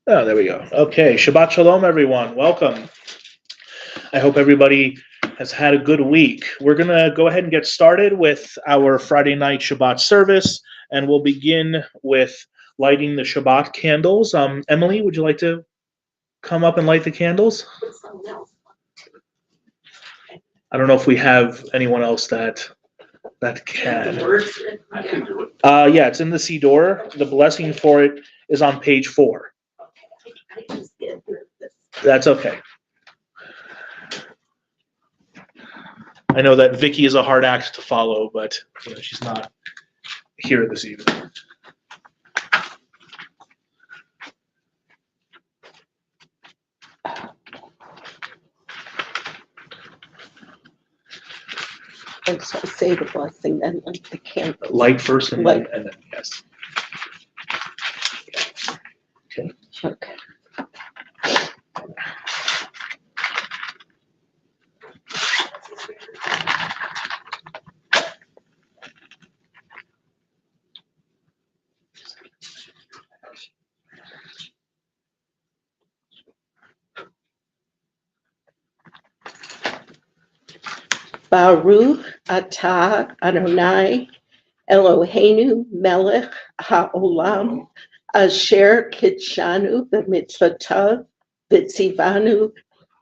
Oh, there we go. Okay, Shabbat Shalom, everyone. Welcome. I hope everybody has had a good week. We're going to go ahead and get started with our Friday night Shabbat service, and we'll begin with lighting the Shabbat candles. Emily, would you like to come up and light the candles? I don't know if we have anyone else that can. I can do it. Yeah, it's in the Siddur. The blessing for it is on page 4. That's okay. I know that Vicky is a hard act to follow, but she's not here this evening. And so say the blessing, then light the candle. Light first and then yes. Okay. Okay. Baruch atah Adonai Eloheinu melech haolam asher kitshanu b'mitzvotav v'tzivanu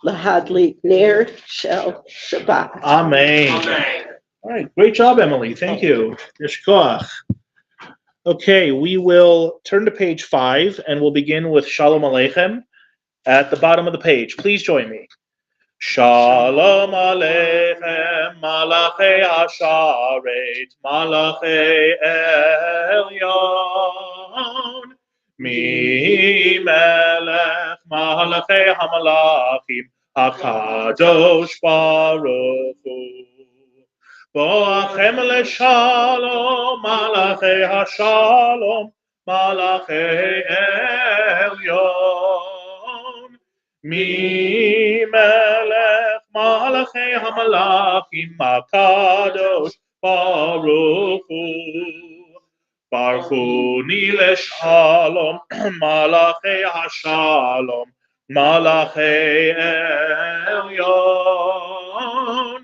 lahadlik ner shel Shabbat. Amen. Amen. All right, great job, Emily. Thank you. Yeshkoach. Okay, we will turn to page 5, and we'll begin with Shalom Aleichem at the bottom of the page. Please join me. Shalom Aleichem, Malachei Hasharet, Malachei Elyon, Mi Melech, Malachei Hamalachim, HaKadosh Baruch Hu. Boachem leShalom, Malachei Hashalom, Malachei Elyon, Mi Melech Malachei Hamalachim HaKadosh Baruch Hu. Baruchuni leShalom, Malachei Hashalom, Malachei Elyon,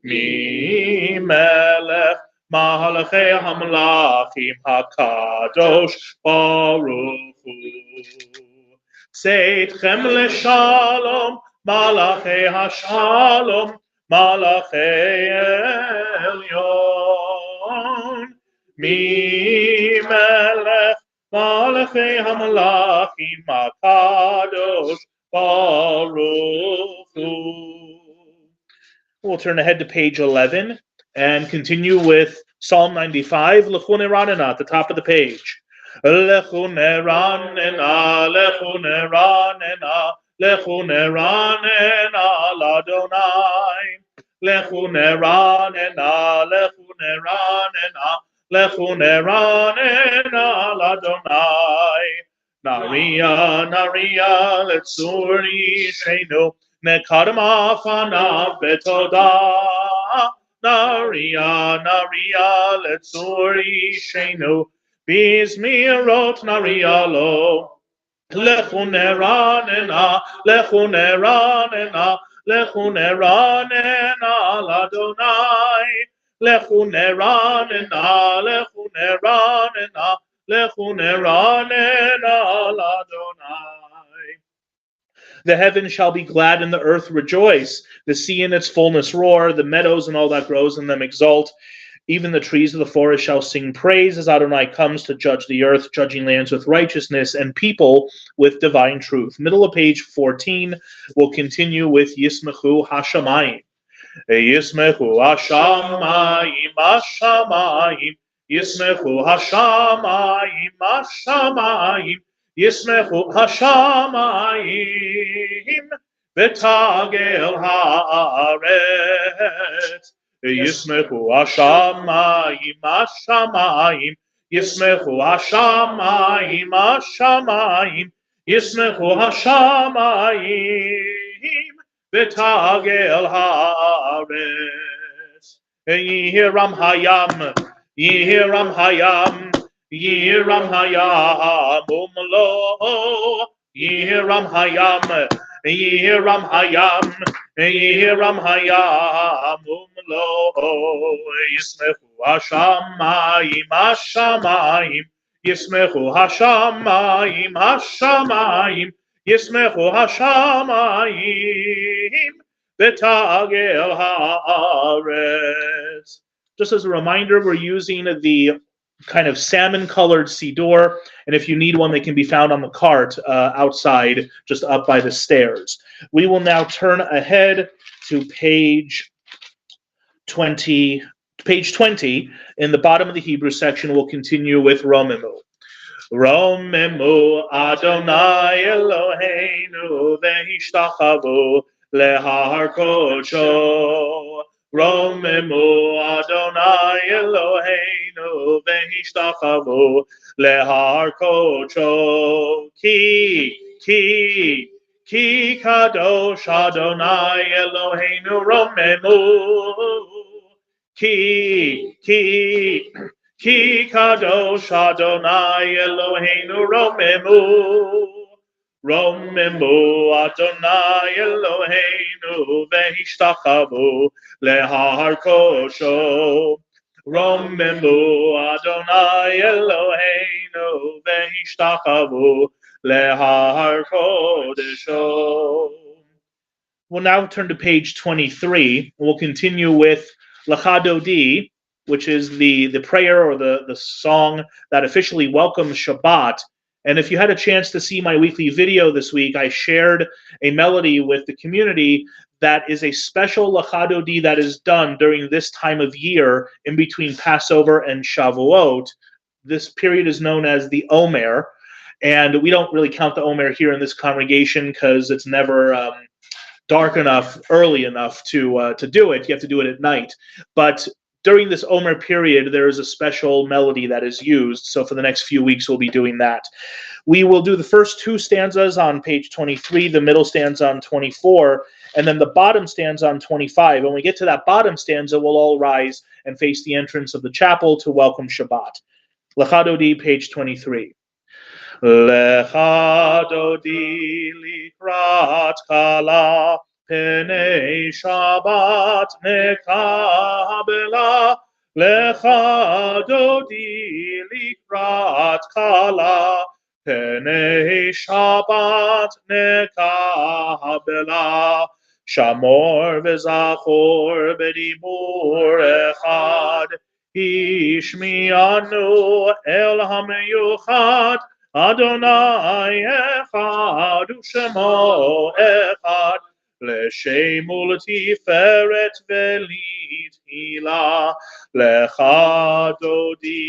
Mi Melech Malachei Hamalachim HaKadosh Baruch Hu. Seitchem leShalom, Malachei Hashalom, Malachei Elyon, Mi Melech Malachei Hamalachim HaKadosh Baruch Hu. We'll turn ahead to page 11 and continue with Psalm 95, Lechun Eranena, at the top of the page. Lechun Eranena, Lechun Eranena, Lechun Eranena, Ladonai. Lechun Eranena, Lechun Eranena, Lechun Eranena, Ladonai. Naria, Naria, Letzuri Shenu, Nekadama Fana Betoda. Naria, Naria, Letzuri Shenu, Bizmirot Naria Lo. Lechun Eranena, Lechun Eranena, Lechun Eranena, Ladonai. Lechun Eranena, Lechun Eranena, Lechun Eranena, Ladonai. The heavens shall be glad and the earth rejoice. The sea and its fullness roar. The meadows and all that grows in them exult. Even the trees of the forest shall sing praise as Adonai comes to judge the earth, judging lands with righteousness and people with divine truth. Middle of page 14, we'll continue with Yismechu Hashamayim. Yismechu Hashamayim, Hashamayim. Yismechu Hashamayim, Hashamayim. Yismechu Hashamayim, V'tagel haaretz. Yismechu Hashamayim, Hashamayim. Yismechu Hashamayim, Hashamayim. Yismechu Hashamayim, V'tagel haaretz. Yihiram hayam, Yihiram hayam. Yiram hayam umlo Yiram Hayam, Yiram Hayam, Yiram Hayam, Umlo, Yismechu Hashamayim, Hashamayim, Yismechu Hashamayim, Hashamayim, Yismechu Hashamayim, Betagel Haaretz. Just as a reminder, we're using the kind of salmon-colored siddur, and if you need one, they can be found on the cart outside, just up by the stairs. We will now turn ahead to page 20. Page 20, in the bottom of the Hebrew section, we'll continue with Romemu. Romemu Adonai Eloheinu v'hishtachavu lehar kodsho. Romemu Adonai Eloheinu v'hishtachavu lehar kodsho. Ki kadosh Adonai Eloheinu romemu. Ki kadosh Adonai Eloheinu romemu. Romemu Adonai Eloheinu v'hishtachavu lehar kosho. Romemu Adonai Eloheinu v'hishtachavu lehar kodesho. We'll now turn to page 23. We'll continue with Lecha Dodi, which is the prayer or the song that officially welcomes Shabbat. And if you had a chance to see my weekly video this week, I shared a melody with the community that is a special Lecha Dodi that is done during this time of year in between Passover and Shavuot. This period is known as the Omer, and we don't really count the Omer here in this congregation because it's never dark enough, early enough to do it. You have to do it at night. But during this Omer period, there is a special melody that is used. So for the next few weeks, we'll be doing that. We will do the first two stanzas on page 23, the middle stanza on 24, and then the bottom stanza on 25. When we get to that bottom stanza, we'll all rise and face the entrance of the chapel to welcome Shabbat. Lecha Dodi, page 23. Lecha Dodi likrat kala Penei Shabbat nekabela. Lecha Dodi likrat kala Penei Shabbat nekabela. Shamor v'zachor b'dibur echad Ishmi'anu el hameyuchad Adonai echad u'shemo echad L'shem u'l'tiferet v'lithilah Lecha Dodi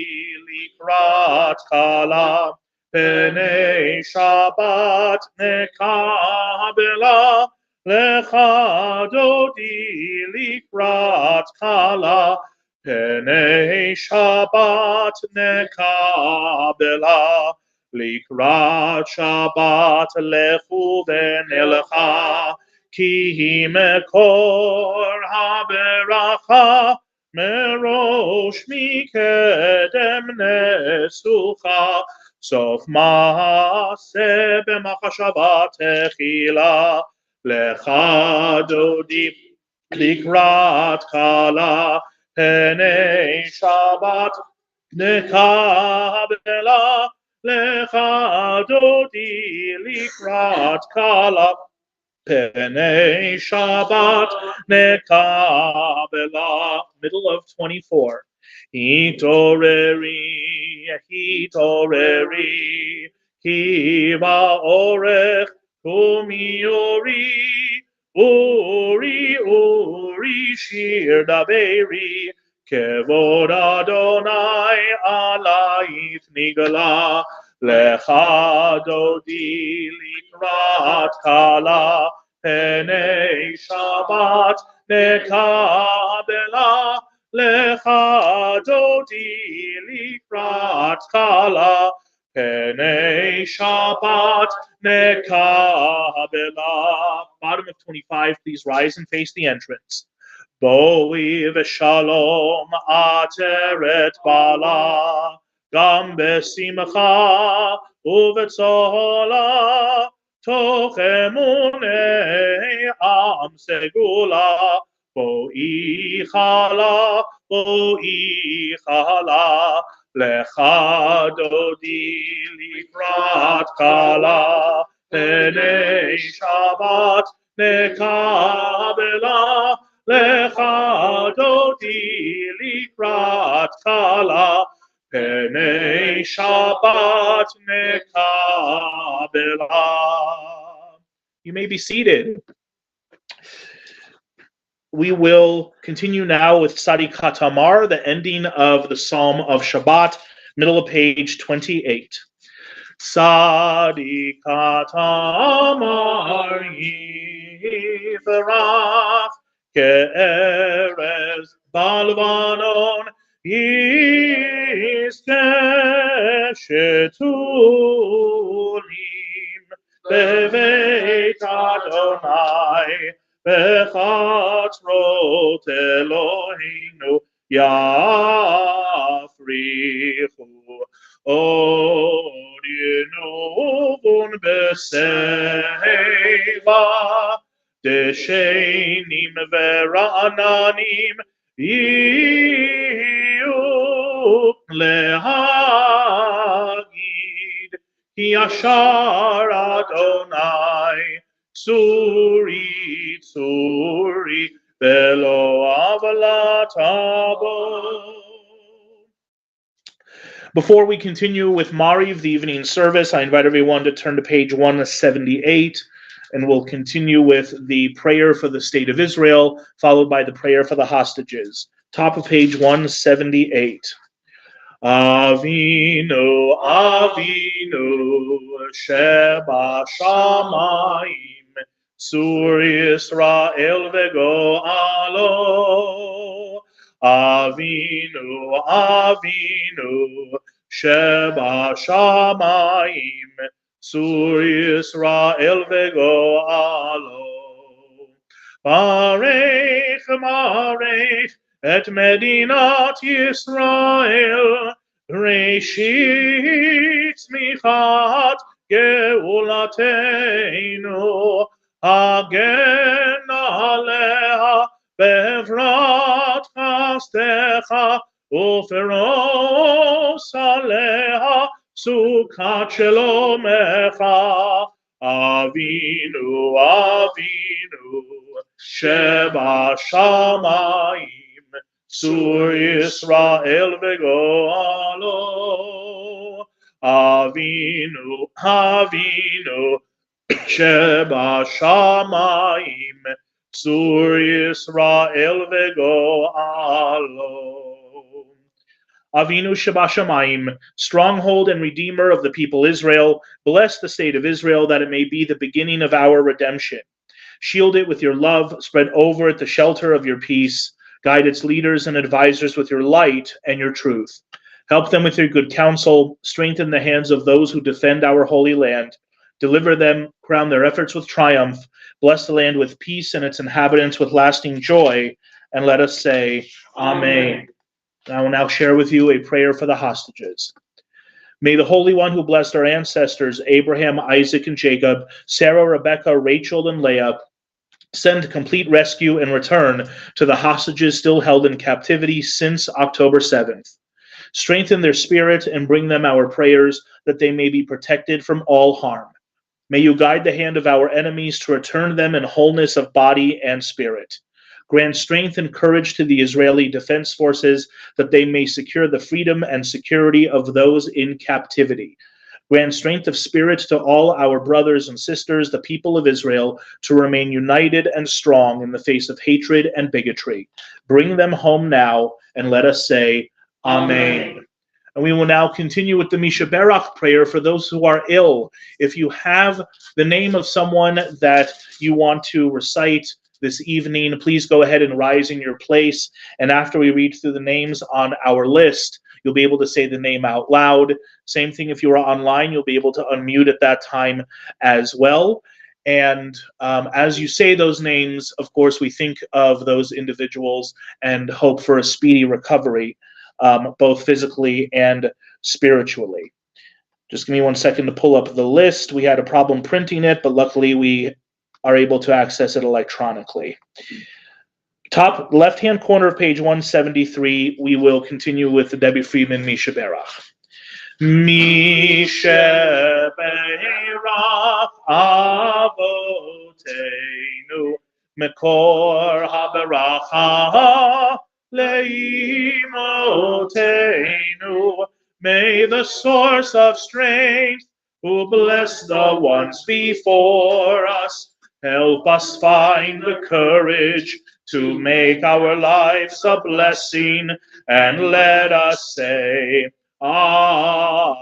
likrat kala Penei Shabbat nekabela Lecha Dodi likrat kala Penei Shabbat nekabela Likrat Shabbat lechu v'nelcha Ki mekor haberacha Merosh mikedem nesucha Sof maaseh b'machashavat techila Lecha Dodi likrat kala Penei Shabbat nekabela Lecha Dodi likrat kala Penei Shabbat nekabela. Middle of 24. Hitoreri, hitoreri, ki ba'orech kumiori, uri, uri, shir daberi, kevod Adonai alayit nigala, lecha dodi likrat kala, penei Shabbat nekabela, lecha dodi likrat kala, penei Shabbat nekabela. Bottom of 25, please rise and face the entrance. Boi v'shalom ateret bala, gam besimcha uvetzola, תוך אמוני עם סגולה, בואי חלה, בואי חלה, לך דודי לקראת כלה, פני שבת נקבלה, לך דודי לקראת כלה, פני שבת נקבלה. You may be seated. We will continue now with Tzadikat Tamar, the ending of the Psalm of Shabbat, middle of page 28. Tzadikat Tamar yivrach ke'erez balvanon yizke shetulim beveit Adonai bechatzrot Eloheinu yafrichu od yinuvun b'seiva deshenim vera'ananim yiyu lehagid ki yashar Adonai Tsuri, tsuri, velo avalatabo. Before we continue with Mariv, the evening service, I invite everyone to turn to page 178, and we'll continue with the prayer for the state of Israel, followed by the prayer for the hostages. Top of page 178. Avinu, Avinu, Sheba Shamayim, Sur Yisrael vego'alo. Avinu, Avinu, Sheba Shamayim, Sur Yisrael vego'alo. Barech, Barech, et Medinat Yisrael, Reshit Smichat Geulateinu, Hagen Aleha Bevrat Chastecha, Uferos Aleha Sukat Shelomecha. Avinu, Avinu, Sheba Shamayim, Sur Yisrael vego'alo. Avinu, Avinu, Sheba Shamayim, Sur Yisrael vego'alo. Avinu Sheba Shamayim, stronghold and redeemer of the people Israel, bless the state of Israel that it may be the beginning of our redemption. Shield it with your love, spread over it the shelter of your peace. Guide its leaders and advisors with your light and your truth. Help them with your good counsel. Strengthen the hands of those who defend our holy land. Deliver them, crown their efforts with triumph. Bless the land with peace and its inhabitants with lasting joy. And let us say, Amen. I will now share with you a prayer for the hostages. May the Holy One who blessed our ancestors, Abraham, Isaac, and Jacob, Sarah, Rebekah, Rachel, and Leah, send complete rescue and return to the hostages still held in captivity since October 7th. Strengthen their spirit and bring them our prayers that they may be protected from all harm. May you guide the hand of our enemies to return them in wholeness of body and spirit. Grant strength and courage to the Israeli Defense Forces that they may secure the freedom and security of those in captivity. Grant strength of spirit to all our brothers and sisters, the people of Israel, to remain united and strong in the face of hatred and bigotry. Bring them home now, and let us say, Amen. And we will now continue with the Misha Berach prayer for those who are ill. If you have the name of someone that you want to recite this evening, please go ahead and rise in your place. And after we read through the names on our list, you'll be able to say the name out loud. Same thing if you are online, you'll be able to unmute at that time as well. And as you say those names, of course, we think of those individuals and hope for a speedy recovery, both physically and spiritually. Just give me 1 second to pull up the list. We had a problem printing it, but luckily we are able to access it electronically. Top left-hand corner of page 173, we will continue with the Debbie Friedman Misha Berach. Misha Berach Avotenu Mekor HaBeracha Leimotenu. May the source of strength, who bless the ones before us, help us find the courage to make our lives a blessing, and let us say, Amen.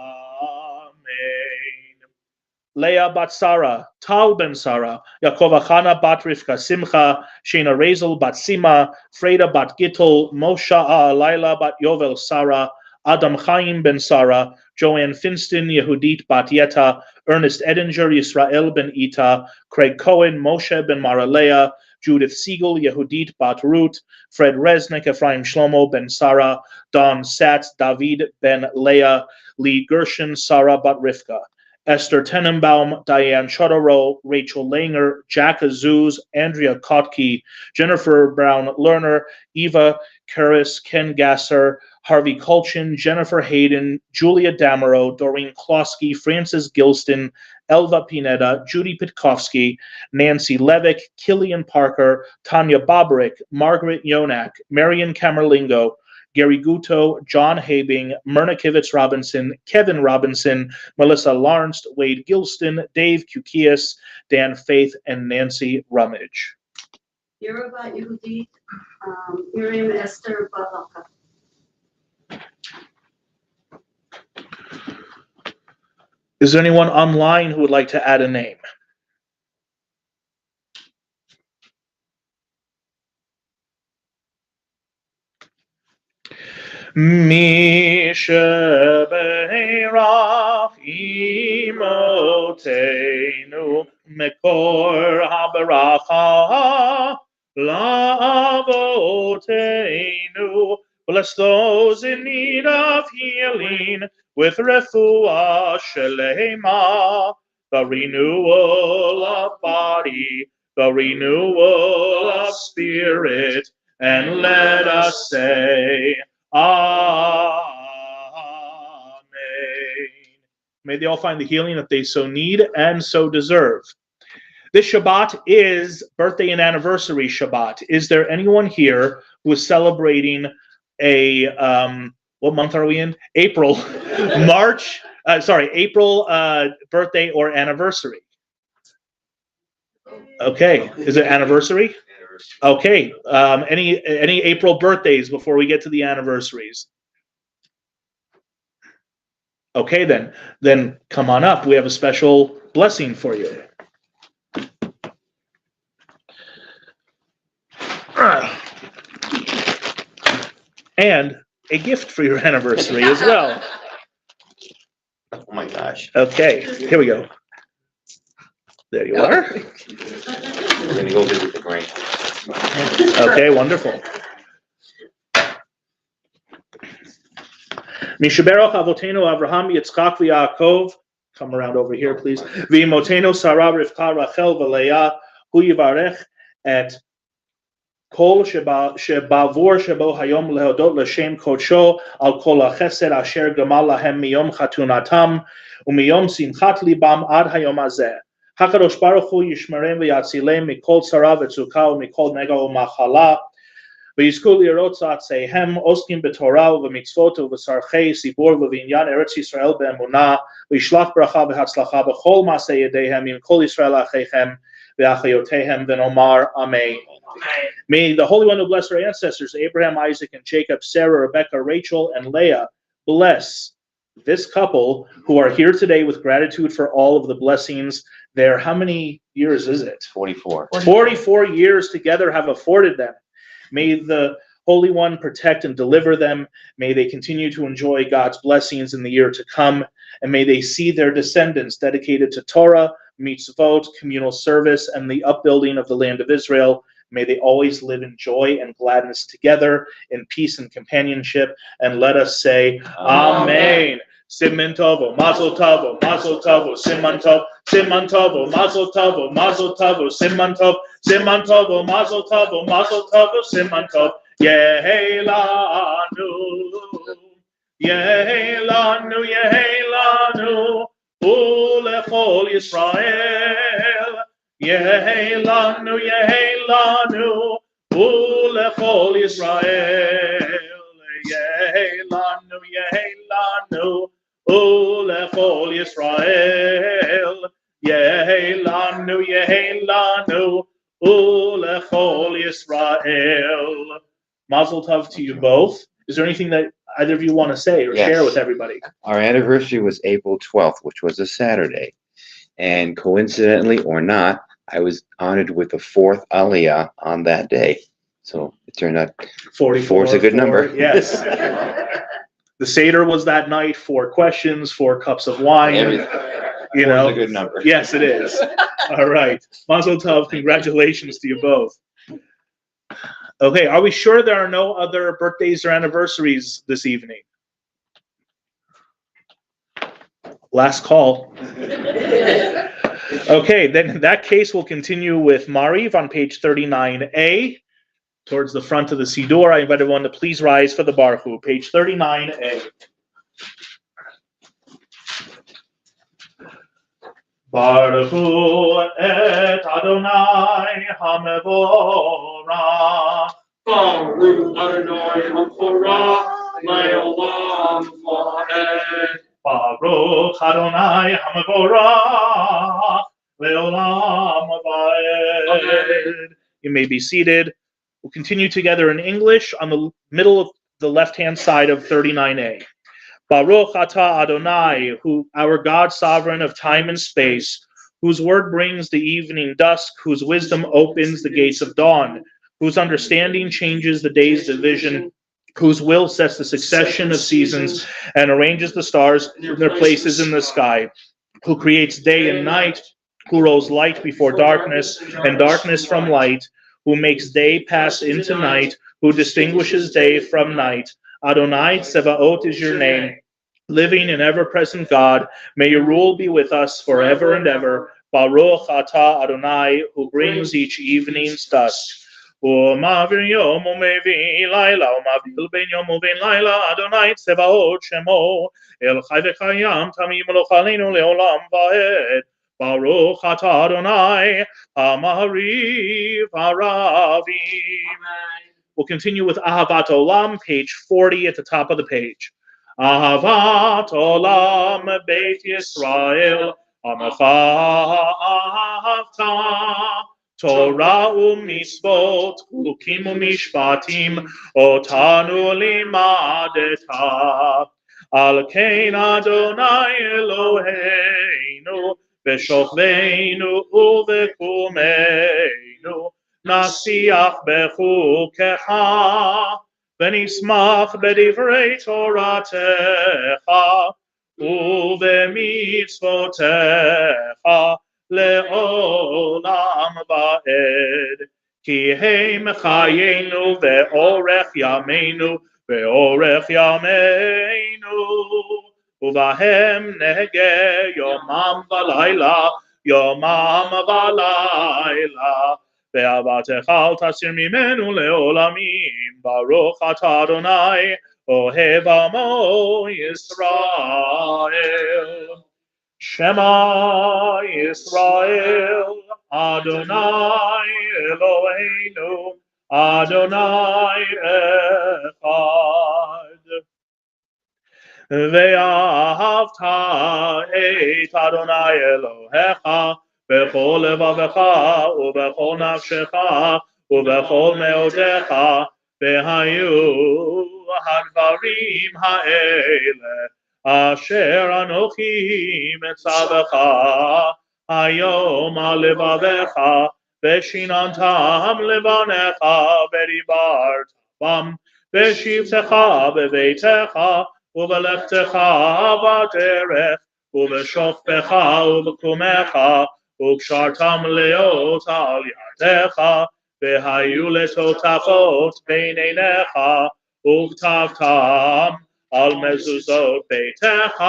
Leah bat Sarah, Tal ben Sarah, Yaakov Achana bat Rivka Simcha, Shena Rezel bat Sima, Freda bat Gittel, Moshe Laila bat Yovel Sarah, Adam Chaim ben Sarah, Joanne Finston, Yehudit bat Yeta, Ernest Edinger, Yisrael ben Ita, Craig Cohen, Moshe ben Maralea, Judith Siegel, Yehudit bat Ruth, Fred Resnick, Ephraim Shlomo ben Sarah, Don Satz, David ben Leah, Lee Gershon, Sarah bat Rivka, Esther Tenenbaum, Diane Chodorow, Rachel Langer, Jack Azuz, Andrea Kotke, Jennifer Brown Lerner, Eva Karis, Ken Gasser, Harvey Kulchin, Jennifer Hayden, Julia Damerow, Doreen Klosky, Frances Gilston, Elva Pineda, Judy Pitkovsky, Nancy Levick, Killian Parker, Tanya Boberick, Margaret Yonak, Marion Camerlingo, Gary Guto, John Habing, Myrna Kivitz Robinson, Kevin Robinson, Melissa Lawrence, Wade Gilston, Dave Kukias, Dan Faith, and Nancy Rummage. Yoruba Yehudit, Miriam Esther Balaka. Is there anyone online who would like to add a name? Misha Beirach Imotenu Mekor HaBeracha Lavotenu. Bless those in need of healing with refuah shelema, the renewal of body, the renewal of spirit, and let us say, Amen. May they all find the healing that they so need and so deserve. This Shabbat is birthday and anniversary Shabbat. Is there anyone here who is celebrating a, what month are we in? April, April birthday or anniversary? Okay, is it anniversary? Okay, any April birthdays before we get to the anniversaries? Okay, then come on up. We have a special blessing for you. And a gift for your anniversary as well. Oh my gosh. Okay, here we go. There you are. We're gonna go visit the brain. Okay, wonderful. Mishaberach Avotenu Avraham Yitzchak v'Yaakov. Come around over here, please. V'imotenu Sarah Rivka Rachel v'Leah Hu Yivarech et Kol Shebavor Shebo Hayom Lehodot L'Shem Kodsho Al Kol HaChesed Asher Gamal Lahem Miyom Chatunatam Umiyom Simchat Libam Ad Hayom Hazeh. HaKadosh Baruch Hu Yishmerem v'Yatzilem Mikol Tzara v'Tzuka u'Mikol Nega u'Machala v'Yizku Lirot Tzatzehem Oskim b'Torah u'V'Mitzvot u'V'Sarchei Sibur u'V'Inyan Eretz Yisrael be'Emunah v'Yishlach Bracha v'Hatzlacha b'Chol Masei Yedehem Im Kol Yisrael Acheihem v'Achayotehem v'Nomar Amen. May the Holy One who blessed our ancestors, Abraham, Isaac, and Jacob, Sarah, Rebecca, Rachel, and Leah, bless this couple who are here today with gratitude for all of the blessings there. How many years is it? 44. 44 years together have afforded them. May the Holy One protect and deliver them. May they continue to enjoy God's blessings in the year to come. And may they see their descendants dedicated to Torah, mitzvot, communal service, and the upbuilding of the land of Israel. May they always live in joy and gladness together, in peace and companionship. And let us say, Amen. Siman Tovo, Mazel Tovo, Mazel Tovo, Siman Tov, Siman Tovo, Mazel Tovo, Mazel Tovo, Siman Tov, Siman Tovo, Mazel Tovo, Mazel Tovo, Siman Tov, Yehelanu, Yehelanu, Yehelanu, Ulechol Yisrael, Yehelanu, Yehelanu, Ulechol Yisrael, Yehelanu, Yehelanu, Ulechol Yisrael, Yehelanu, Yehelanu, Ulechol Yisrael. Mazel tov to you both. Is there anything that either of you want to say or Yes. share with everybody? Our anniversary was April 12th, which was a Saturday. And coincidentally or not, I was honored with the fourth Aliyah on that day. So it turned out 44 is a good number. Yes. The Seder was that night, 4 questions, 4 cups of wine. Everything. You Four is know, a good number. yes, it is. All right. Mazel tov. Congratulations to you both. Okay. Are we sure there are no other birthdays or anniversaries this evening? Last call. Okay. Then in that case, we'll continue with Mariv on page 39A. Towards the front of the Siddur, I invite everyone to please rise for the Baruch Hu, page 39A. Baruch Hu et Adonai HaMevorach. Baruch Adonai HaMevorach, Le'olam Va'ed. Baruch Adonai HaMevorach, Le'olam Va'ed. You may be seated. We'll continue together in English on the middle of the left-hand side of 39A. Baruch atah Adonai, who our God, sovereign of time and space, whose word brings the evening dusk, whose wisdom opens the gates of dawn, whose understanding changes the day's division, whose will sets the succession of seasons and arranges the stars in their places in the sky, who creates day and night, who rolls light before darkness and darkness from light, who makes day pass into night, who distinguishes day from night. Adonai Tsevaot is your name, living and ever-present God. May your rule be with us forever and ever. Baruch atah Adonai, who brings each evening's dusk. ומעביר יום ומביא לילה, ומבדיל בין יום ובין לילה, אדוני צבאות שמו, אל חי וקיים, תמים מלוך עלינו לעולם ועד. Baruch atah Adonai, Hamariv Haravim. We'll continue with Ahavat Olam, page 40 at the top of the page. Ahavat Olam Beit Yisrael, Amecha Ahavta, Torah u'mitzvot, Chukim u'mishpatim, Otanu limadeta. Al kein Adonai Eloheinu, B'shokveinu u'b'kumeinu, Nasiach b'chukecha, V'nismach b'divrei Toratecha, U'b'mitzvotecha, Le'olam va'ed. Ki heim chayenu ve'orech yameinu, ve'orech yameinu. Uvahem nege yomam v'layla, yomam v'layla. Ve'avatecha al tasir mimenu le'olamim. Baruch atah Adonai, ohev amo Yisrael. Shema Yisrael, Adonai Eloheinu, Adonai Echad. Ve'ahavta et Adonai Elohecha, bechol levavecha, ubechol nafshecha, ubechol meodecha, ve'hayu hadvarim ha'ele, asher anochi metzavecha, hayom alevavecha, ve'shinantam levanecha, ve'dibartam, ve'shivtecha beveitecha, uvelechtecha b'derech, uveshoftecha uvekumecha, ukshartam leot al yadecha, ve'hayu letotafot beineinecha, uktavtam על מזוזות ביתך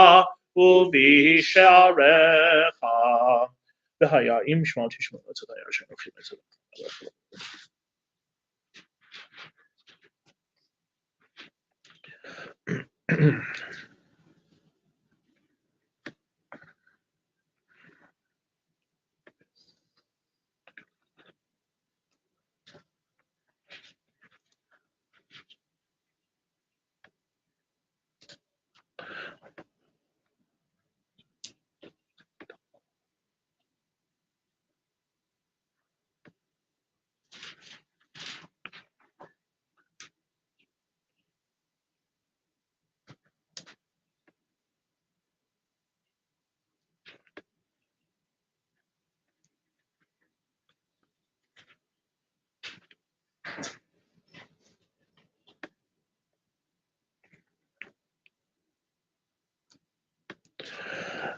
ובשעריך. והיה אם שמע תשמעו את הדייר שנופלים את זה.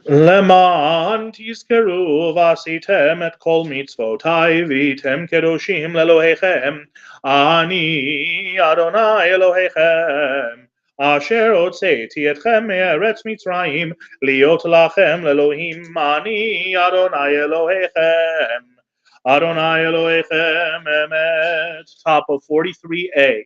למען תזכרו ועשיתם את כל מצוותיי והייתם קדושים לאלוהיכם, אני אדוני אלוהיכם, אשר הוצאתי אתכם מארץ מצרים להיות לכם לאלוהים, אני אדוני אלוהיכם. אדוני אלוהיכם אמת. Top of 43a.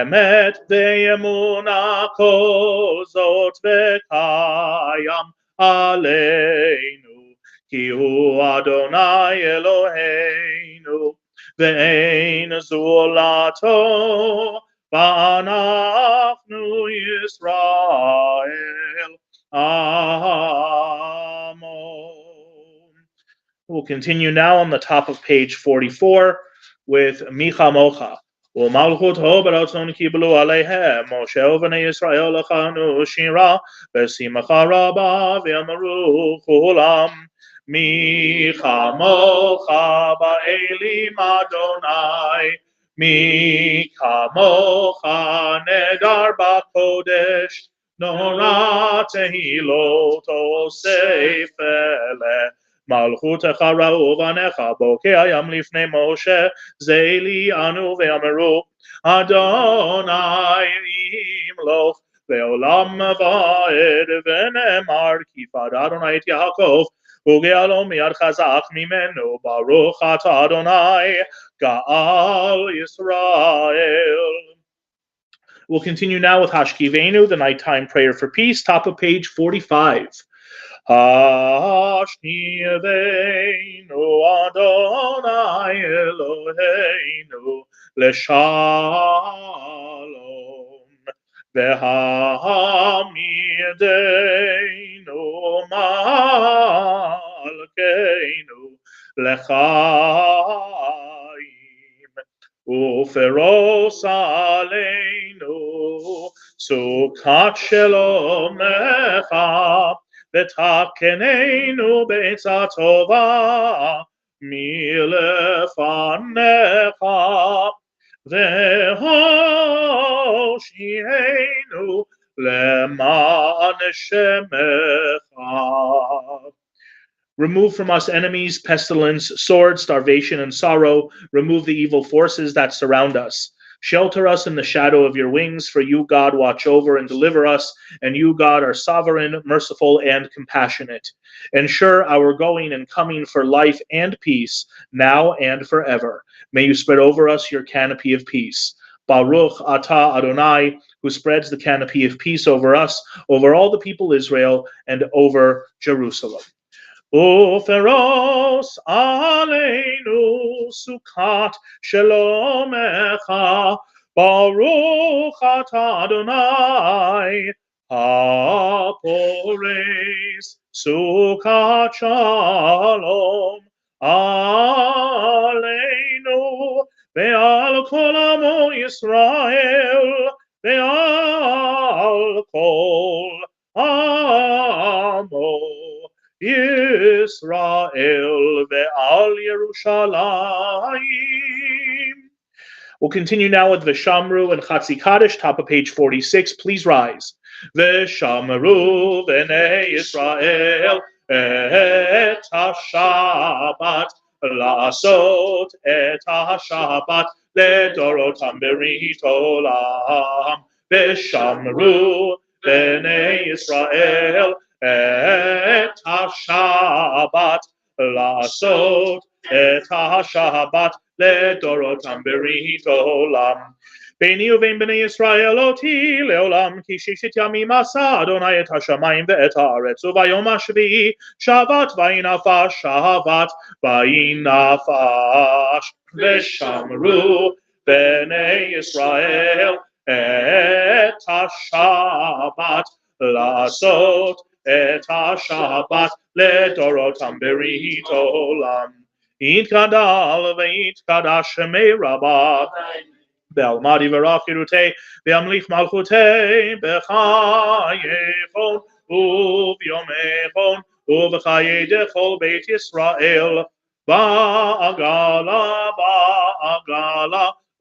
אמת באמונה כל זאת וקיים עלינו, כי הוא אדוני אלוהינו, ואין זולתו, ואנחנו ישראל עמו. We'll continue now on the top of page 44 with Micha Mocha. ומלכותו ברצון קיבלו עליהם, משה ובני ישראל לחנו שירה בשמחה רבה, ואמרו כולם, מי כמוך באלים אדוני, מי כמוך נדר בקודש, נורא תהילות עושה פלא. מלכותך ראו בניך בוקע ים לפני משה, זה לי אנו ואמרו, אדוני ימלוך לעולם ועד, ונאמר כי פדה אדוני את יעקב, וגאלו מיד חזק ממנו, ברוך אתה אדוני גאל ישראל. We'll continue now with Hashkivenu, the nighttime prayer for peace, top of page 45. Hashkivenu Adonai Eloheinu Leshalom Vehamidenu Malkeinu Lechaim Uferos Aleinu Sukat Shelomecha ותקננו בעצה טובה מלפניך והושיענו למען שמך. Remove from us enemies, pestilence, sword, starvation, and sorrow. Remove the evil forces that surround us. Shelter us in the shadow of your wings, for you, God, watch over and deliver us, and you, God, are sovereign, merciful, and compassionate. Ensure our going and coming for life and peace, now and forever. May you spread over us your canopy of peace. Baruch atah Adonai, who spreads the canopy of peace over us, over all the people Israel, and over Jerusalem. Uferos aleinu sukat shelomecha, Baruch atah Adonai hapores sukat shalom aleinu ve'al kol amo Yisrael ve'al kol amo Yisrael ve'al Yerushalayim. We'll continue now with Veshamru and Chatzi Kaddish, top of page 46. Please rise. Veshamru b'nei Yisrael et ha-Shabbat, la'asot et ha-Shabbat ledorotam berit olam, ושמרו בני ישראל את השבת לעשות את השבת לדורותם ברית עולם. ביני ובין בני ישראל אותי לעולם, כי ששת ימים עשה אדוני את השמיים ואת הארץ, וביום השביעי שבת וינפש שבת וינפש. ושמרו בני ישראל את השבת לעשות את השבת לדורותם ברית עולם. יתגדל ויתקדש שמי רבה בעלמא יברך ירותי וימליך מלכותי בחייכון וביומכון ובחיי דכל בית ישראל בעגלה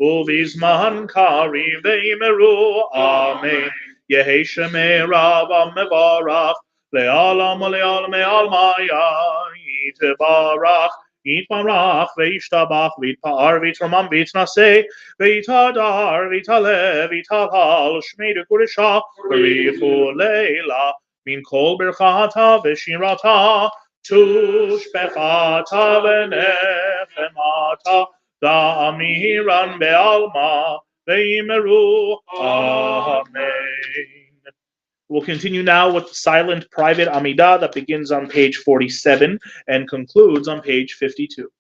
ובזמן קריב ואמרו אמן. יהי שמי רבה מברך לעולם ולעלמי עלמיה יתברך יתברך וישתבח ויתפאר ויתרומם ויתנשא ויתהדר ויתעלה ויתהלל שמי דקודשה בריחו לילה מן כל ברכתה ושירתה תושבחתה ונחמתה דאמירן בעלמא ואמרו amen. We'll continue now with the silent private Amidah that begins on page 47 and concludes on page 52.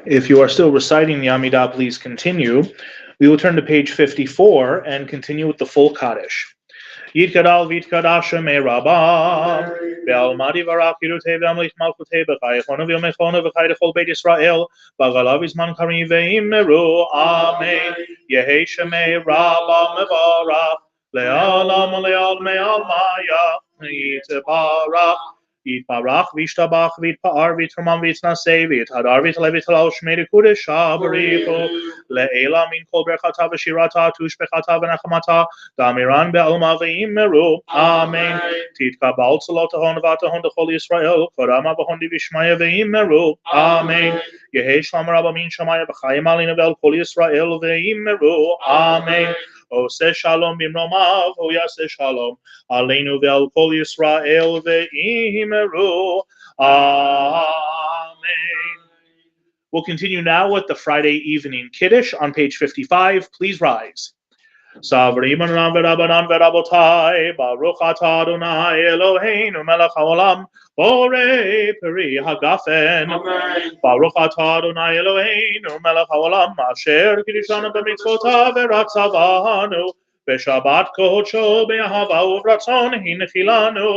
If you are still reciting the Amidah, please continue. We will turn to page 54 and continue with the full Kaddish. Yitgadal v'yitkadash shemei Rabbah Be'almad yivarach yirutei ve'amlich malchutei b'chayechonu v'yomechonu v'chay dechol beit Yisrael b'agalav v'zman karim ve'imeru amen. Yehi shemei Rabbah mevarach le'alam u'le'almei almaya yitbarach יתברך וישתבח ויתפאר ויתרומם ויתנשא ויתהדר ויתעלה ויתהלל שמי לקודשא בריחו לעילה מן כל ברכתה ושירתה תושבחתה ונחמתה דאמירן בעלמא ואמרו אמן תתקבל צלותהון ובתהון דכל ישראל קודמה בהון דבשמיא ואמרו אמן יהי שלום רב מן שמיא וחיים עלינו ועל כל ישראל ואמרו אמן עושה שלום במרומיו הוא יעשה שלום עלינו ועל כל ישראל ואמרו amen. We'll continue now with the Friday evening Kiddush on page 55. Please rise. Savrim Rabbanan Verabotai, Baruch Atah Adonai Eloheinu Melech Haolam, Borei Peri Hagafen. Baruch Atah Adonai Eloheinu Melech Haolam, Asher Kiddushanu b'mitzvotav v'ratzavanu, B'Shabbat Kodsho b'Ahava u'Ratzon hinechilanu,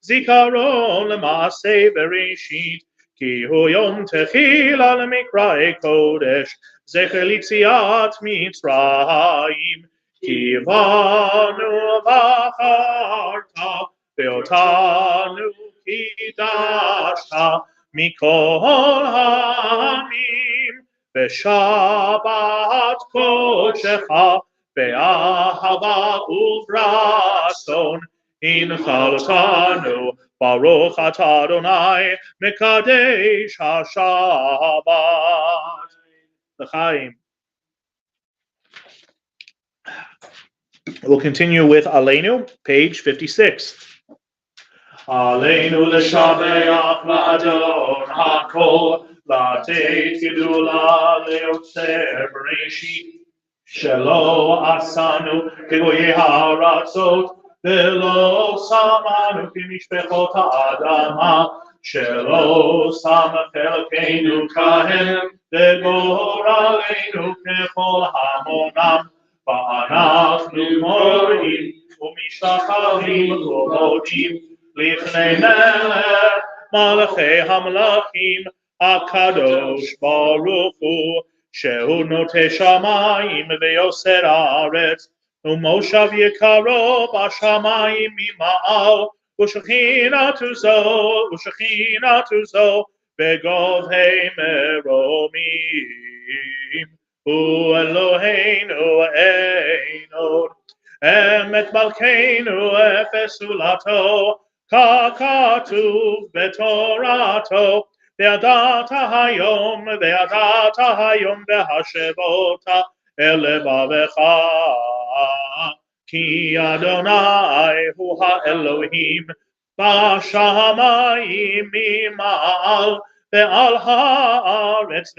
Zikaron l'Maaseh Bereshit, Ki hu Yom Techila l'Mikra'ei Kodesh, Zecher l'Yetziat Mitzrayim. Kivanu v'acharta ve'otanu kidashta mikol ha'amim v'shabbat kodshecha ve'ahava u'vrason inchalotanu baruch atah Adonai mekadesh ha'shabbat. L'chaim. We'll continue with Aleinu, page 56. Aleinu l'shabeach la'adon hakol la'teit gedula le'otzer bereshit shelo asanu kegoyei ha'aratzot ve'lo samanu k'mishpechot ha'adama shelo sama chelkeinu kahem ve'goraleinu kechol hamonam ואנחנו מורים ומשתחווים ומודים לפני מלך מלכי המלכים הקדוש ברוך הוא שהוא נוטה שמיים ויוסר הארץ ומושב יקרו בשמיים ממעל ושכינתו זו בגובהי מרומים הוא אלוהינו אין עוד, אמת מלכנו אפס עולתו, ככתוב בתורתו, וידעת היום והשבות אל לבבך, כי אדוני הוא האלוהים בשמיים ממעל, ועל הארץ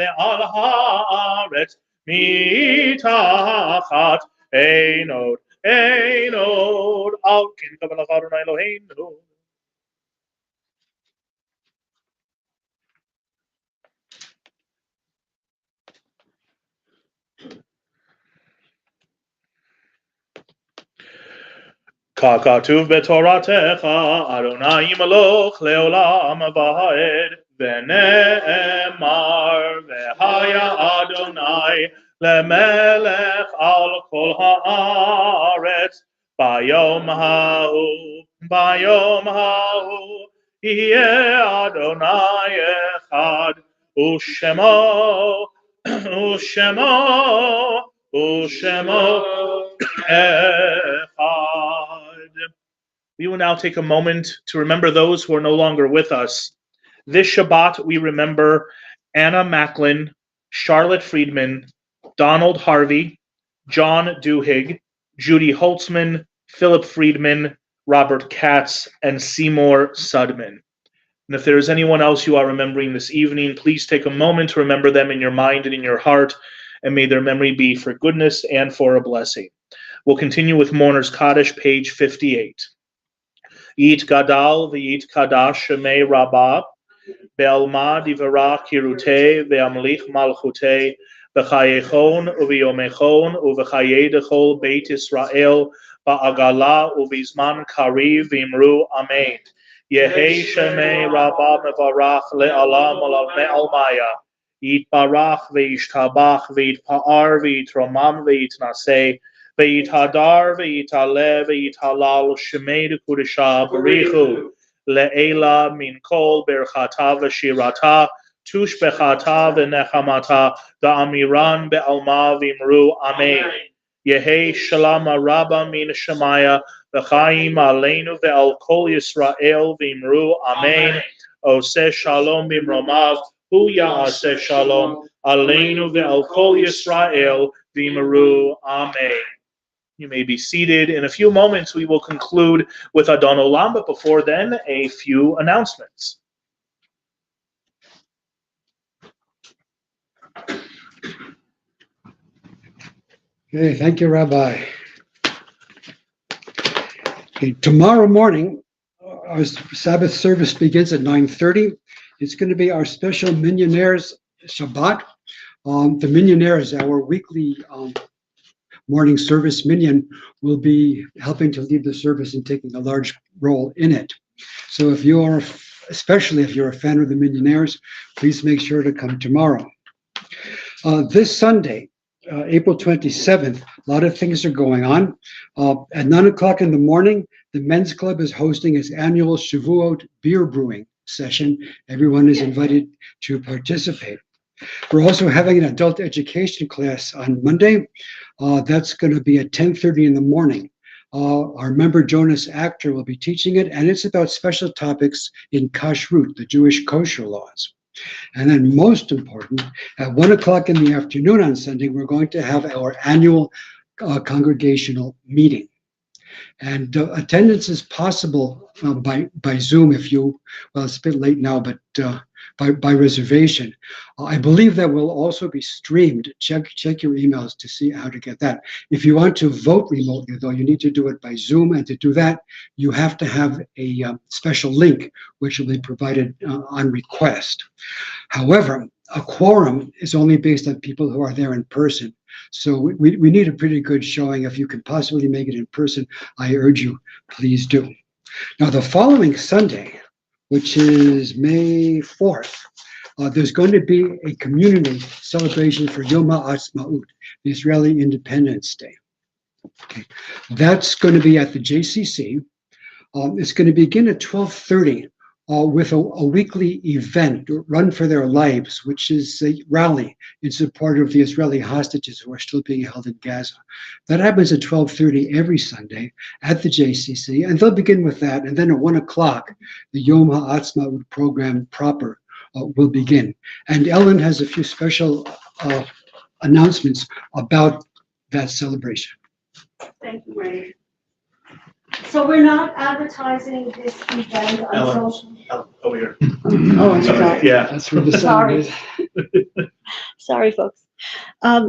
מתחת אין עוד, על כן קבלת אדוני אלוהינו. ככתוב בתורתך, אדוני ימלוך לעולם ועד, ונאמר, והיה אדוני למלך על כל הארץ, ביום ההוא יהיה אדוני אחד, ושמו אחד. We will now take a moment to remember those who are no longer with us. This Shabbat, we remember Anna Macklin, Charlotte Friedman, Donald Harvey, John Duhigg, Judy Holtzman, Philip Friedman, Robert Katz, and Seymour Sudman. And if there is anyone else you are remembering this evening, please take a moment to remember them in your mind and in your heart, and may their memory be for goodness and for a blessing. We'll continue with Mourner's Kaddish, page 58. Yit Gadal v'yit Kadash Shemei Rabbah, Be'alma divara kirute ve'amlich malchute v'chayechon u'v'yomechon u'v'chaye dechol Beit Israel ba'agala u'v'zman kariv v'imru amen. Yehei shemei Rabbah mevarach le'alam me'almaya. Yitbarach ve'yishtabach ve'yitpa'ar ve'yitromam ve'yitnaseh ve'yithadar ve'yitale ve'yithalal shemei dekudesha barichu. le'ela min kol berchata v'shirata, tushbechata v'nechamata, da'amiran be'alma v'imru amen. Yehi shalama rabba min shamaya, v'chaim aleinu ve'al kol Yisrael v'imru amen. Oseh shalom bimromav, hu ya'aseh shalom, aleinu ve'al kol Yisrael v'imru amen. You may be seated. In a few moments, we will conclude with Adon Olam, but before then, a few announcements. Okay, thank you, Rabbi. Okay, tomorrow morning, our Sabbath service begins at 9:30. It's going to be our special Millionaires Shabbat. The Millionaires, our weekly morning service minion, will be helping to lead the service and taking a large role in it. So if you are, especially if you're a fan of the Millionaires, please make sure to come tomorrow. This Sunday, April 27th, a lot of things are going on. At 9 o'clock in the morning, the Men's Club is hosting its annual Shavuot beer brewing session. Everyone is invited to participate. We're also having an adult education class on Monday. That's going to be at 10:30 in the morning. Our member Jonas Actor will be teaching it, and it's about special topics in kashrut, the Jewish kosher laws. And then most important, at 1 o'clock in the afternoon on Sunday, we're going to have our annual congregational meeting. And attendance is possible by Zoom if you, well, it's a bit late now, but by reservation. I believe that will also be streamed. Check your emails to see how to get that. If you want to vote remotely, though, you need to do it by Zoom. And to do that, you have to have a special link, which will be provided on request. However, a quorum is only based on people who are there in person. So we need a pretty good showing. If you can possibly make it in person, I urge you, please do. Now, the following Sunday, which is May 4th, there's going to be a community celebration for Yom HaAtzmaut, the Israeli Independence Day. Okay. That's going to be at the JCC. It's going to begin at 12:30 with a weekly event, Run for Their Lives, which is a rally in support of the Israeli hostages who are still being held in Gaza. That happens at 12:30 every Sunday at the JCC, and they'll begin with that. And then at 1 o'clock, the Yom HaAtzmaut program proper will begin. And Ellen has a few special announcements about that celebration. Thank you, Ray. So we're not advertising this event on Ellen. social. Over here. Oh, I'm sorry. Yeah. That's where the sound Sorry. is. Sorry, folks.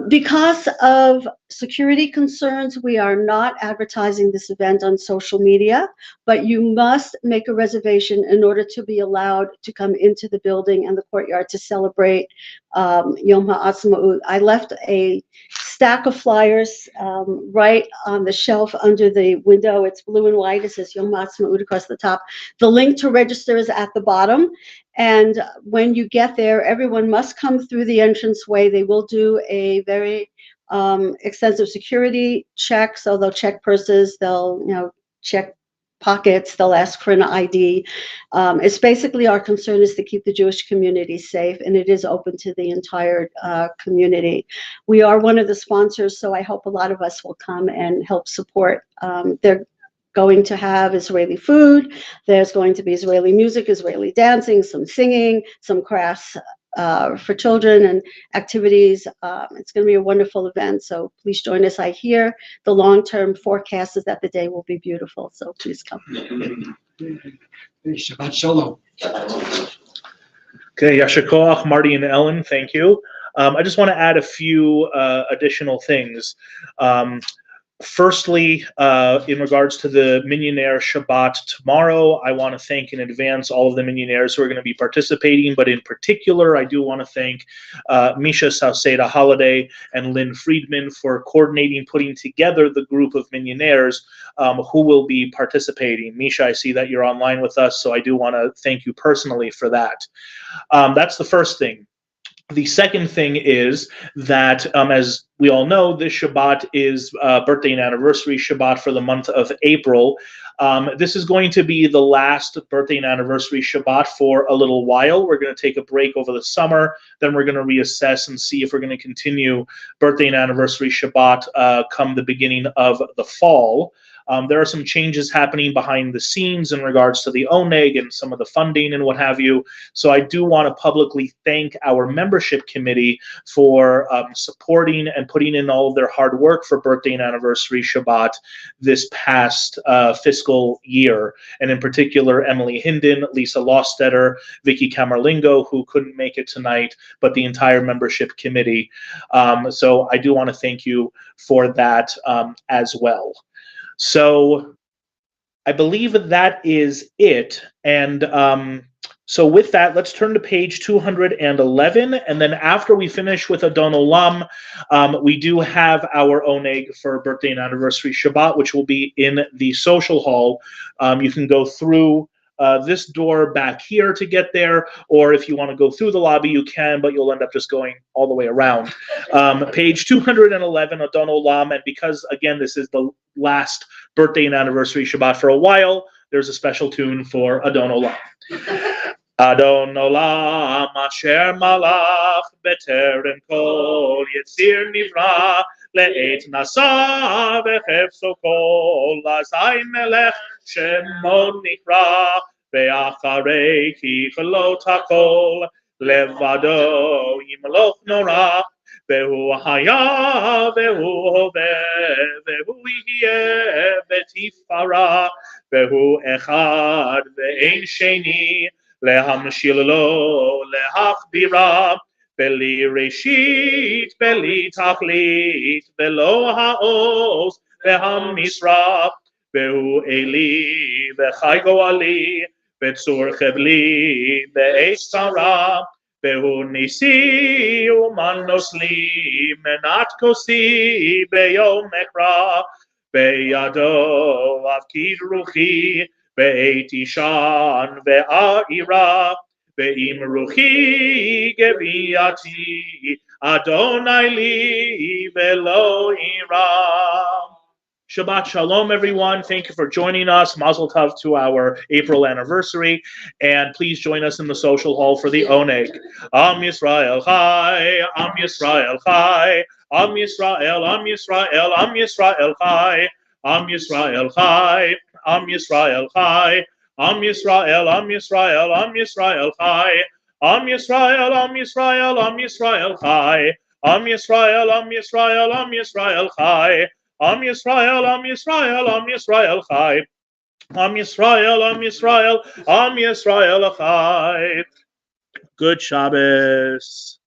Because of security concerns, we are not advertising this event on social media, but you must make a reservation in order to be allowed to come into the building and the courtyard to celebrate Yom HaAtzmaut. I left a stack of flyers right on the shelf under the window. It's blue and white. It says Yom HaAtzmaut across the top. The link to register is at the bottom. And when you get there, everyone must come through the entranceway. They will do a very extensive security check. So they'll check purses, they'll check pockets, they'll ask for an ID. It's basically our concern is to keep the Jewish community safe, and it is open to the entire community. We are one of the sponsors, so I hope a lot of us will come and help support. They're going to have Israeli food. There's going to be Israeli music, Israeli dancing, some singing, some crafts for children and activities. It's going to be a wonderful event, so please join us. I hear the long-term forecast is that the day will be beautiful, so please come. Shabbat Shalom. Okay, Yasher Koach, Marty and Ellen, thank you. I just want to add a few additional things. Firstly, in regards to the Millionaire Shabbat tomorrow, I want to thank in advance all of the millionaires who are going to be participating, but in particular, I do want to thank Misha Sauceda Holiday and Lynn Friedman for coordinating, putting together the group of millionaires who will be participating. Misha, I see that you're online with us, so I do want to thank you personally for that. That's the first thing. The second thing is that, as we all know, this Shabbat is birthday and anniversary Shabbat for the month of April. This is going to be the last birthday and anniversary Shabbat for a little while. We're going to take a break over the summer. Then we're going to reassess and see if we're going to continue birthday and anniversary Shabbat come the beginning of the fall. There are some changes happening behind the scenes in regards to the ONEG and some of the funding and what have you. So I do want to publicly thank our membership committee for supporting and putting in all of their hard work for birthday and anniversary Shabbat this past fiscal year. And in particular, Emily Hinden, Lisa Lostetter, Vicky Camerlingo, who couldn't make it tonight, but the entire membership committee. So I do want to thank you for that as well. So I believe that is it. And so with that, let's turn to page 211. And then after we finish with Adon Olam, we do have our Oneg for birthday and anniversary Shabbat, which will be in the social hall. You can go through this door back here to get there, or if you want to go through the lobby, you can, but you'll end up just going all the way around. Page 211, Adon Olam, and because, again, this is the last birthday and anniversary Shabbat for a while, there's a special tune for Adon Olam. Adon Olam asher malach b'terem kol yetzir nivra le'et nasa v'chefso kol azay melech shemo nikra ve'acharei kichalot hakol levado yimloch nora ve'hu haya ve'hu hoveh ve'hu yeh betifara ve'hu echad ve'ein sheni להמשיל לו, להכבירה, בלי ראשית, בלי תכלית, בלא העוז והמשרה, והוא אלי וחי גואלי, בצור חבלי, באש צרה, והוא ניסי ומנוס לי, מנת כוסי ביום מקרא, בידו אבקיד רוחי, בעת אישן ואירה, ואם רוחי גבייתי, אדוני לי ולא אירה. Shabbat Shalom, everyone. Thank you for joining us. Mazel Tov to our April anniversary. And please join us in the social hall for the Oneg. Am Yisrael Chai, Am Yisrael Chai, Am Yisrael, Am Yisrael, Am Yisrael Chai, Am Yisrael Chai. Am Yisrael Chai, Am Yisrael, Am Yisrael, Am Yisrael Chai, Am Yisrael, Am Yisrael, Am Yisrael Chai, Am Yisrael, Am Yisrael, Am Yisrael Chai, Am Yisrael, Am Yisrael, Am Yisrael Chai, Am Yisrael, Am Yisrael, Am Yisrael Chai. Good Shabbos.